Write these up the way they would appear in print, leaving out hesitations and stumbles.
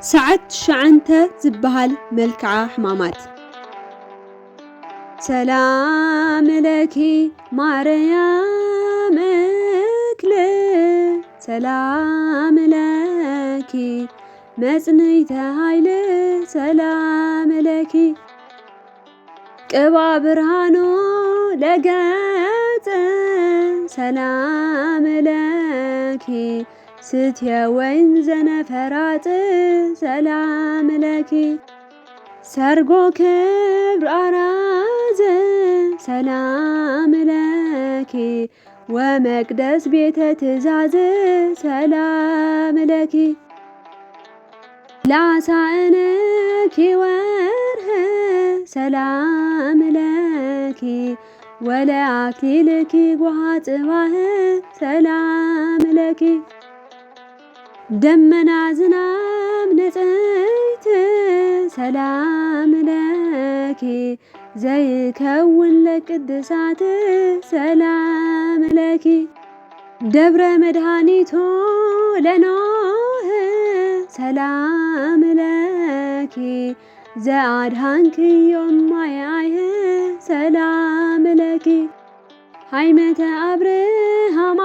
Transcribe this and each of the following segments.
ساعت شعنته زبهال ملكعة حمامات. سلام لكي مريم اكل سلام لكي مزنيت هايل سلام لكي قبا برهانو لقات سلام لكي ستيا وين زنفرات سلام لكي سرقو كبر أراز سلام لكي ومقدس بيت تزاز سلام لكي لا سأنكي وره سلام لكي ولا أكلكي وعطواه سلام لكي دمنا زنام نزيت سلام لكي زي كون لك الدسات سلام لكي دبر مدهانيتو لنوه سلام لكي زاد هانكي يوم ما يعيه سلام لكي هايمة أبرهام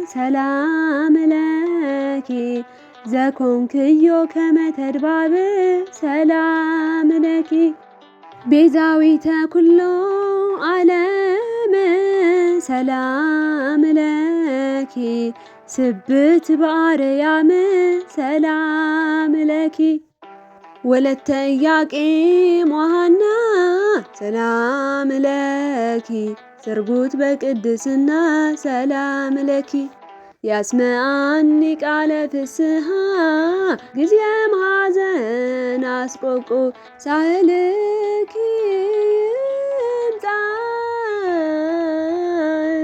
سلام لكي زكون كيو كما ترباب سلام لكي بيزاويت كله عالم سلام لكي سبت باريام سلام لكي ولدت ياقيم وهنا سلام لكي سرقوت بقدسنا سلام لكي يسمعني قال فسها غزيام حزن اسقوقو سالكي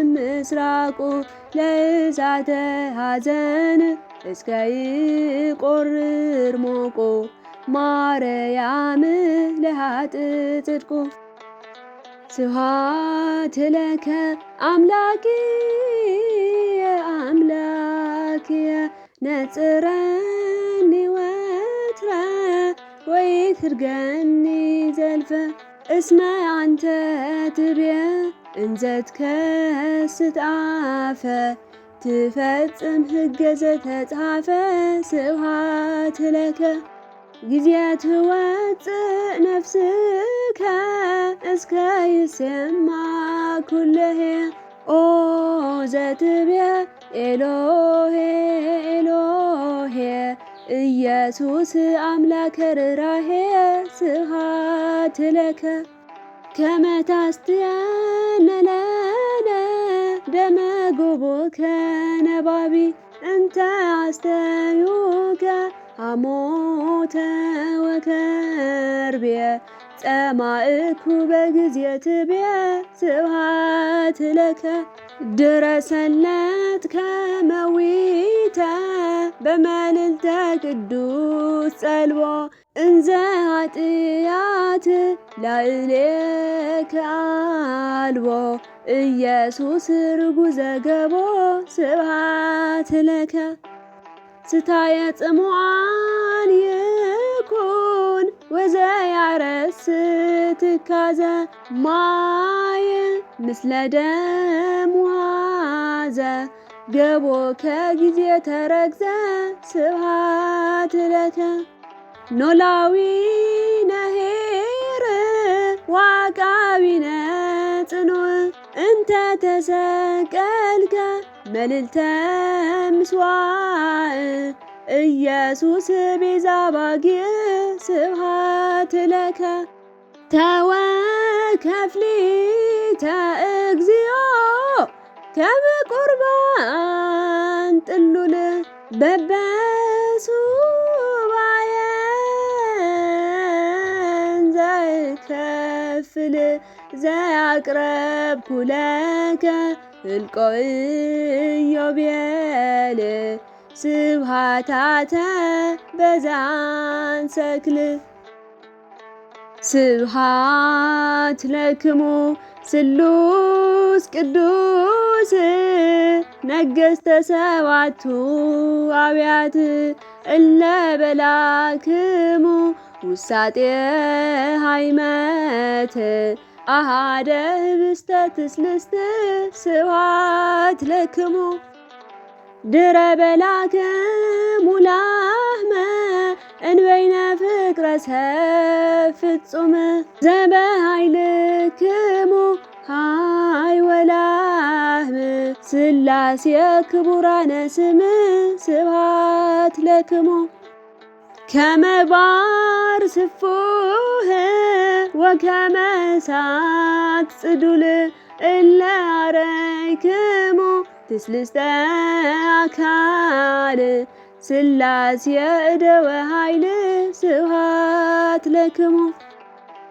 مسراقو لزعت حزن اسكاي قرر موقو ማርያም ለሃጥ ጽድቁ ስብሐት ለከ አምላኪ አምላኪ ነጽረኒ ወትረ ወይትርገኒ ዘልፈ እስመ አንተ ትብየ እንዘትከ ስትአፈ ትፈጽም ሕገ ዘተጻፈ ስብሐት ለከ ጊዜያት ወፅእ ነፍስከ እስከ ይሰማ ኩለሄ ኦ ዘትብየ ኤሎሄ ኤሎሄ ኢየሱስ አምላከ ርራሄ ስብሐት ለከ ከመ ታስትየነ ለነ ደመ ጎቦከ ነባቢ እንተ አስተዩከ አሞተ ወከርቤ ጸማእኩ በጊዜ ትብየ ስብሐት ለከ ድረሰለት ከመዊተ በመልዕልተ ቅዱስ ጸልቦ እንዘ ኃጢአት ላዕሌከ አልቦ ኢየሱስ ርጉዘ ገቦ ስብሐት ለከ ስታየ ጽሙዓን ይኩን ወዘያረስ ትካዘ ማይ ምስለ ደም ዋዘ ገቦ ከጊዜ ተረግዘ ስብሐት ለከ ኖላዊ ነሄር ዋቃቢ ነጽኑዕ እንተ ተሰቀልከ መልዕልተ ምስዋዕ ኢየሱስ ቤዛ ባጊዕ ስብሐት ለከ ተወከፍሊተ እግዚኦ ከመ ቁርባን ጥሉል በበሱባኤ ዘይከፍል ዘያቅረብኩ ለከ እልቆ ኢዮቤል ስብሐታተ በዛን ሰክል ስብሐት ለክሙ ስሉስ ቅዱስ ነገሥተ ሰባቱ አብያት እለ በላክሙ ውሳጤ ሃይመት አሃደ ህብስተ ትስልስት ስብሐት ለክሙ ድረ በላክሙ ላህመ እንበይነ ፍቅረ ሰብ ፍጹም ዘበኃይልክሙ ሃይ ወላህም ሥላሴ ክቡራነ ስም ስብሐት ለክሙ ከመ ባሕር ስፉሕ ወከመ እሳት ጽዱል እለ አርአይክሙ ትስልስተ አካል ሥላሴ እደወ ኃይል ስብሐት ለክሙ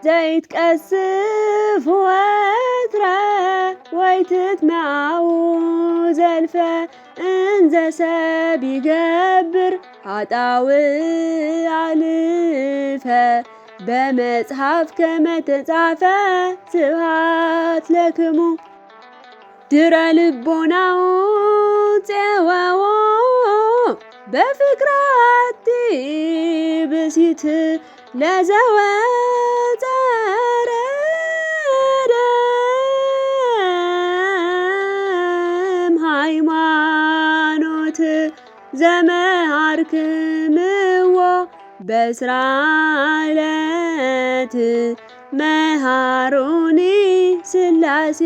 ዘይትቀስፍ ወትረ ወይትትመዓው ዘልፈ እንዘ ሰብ ይገብር ኃጣውእ አልፈ በመጽሐፍ ከመ ተጻፈ ስብሐት ለክሙ ድረ ልቦናው ፄወዎ በፍቅራቲ ብእሲት ለዘወፀረ ደም ሃይማኖት ዘመሃርክምዎ በስራለት መሃሩኒ ሥላሴ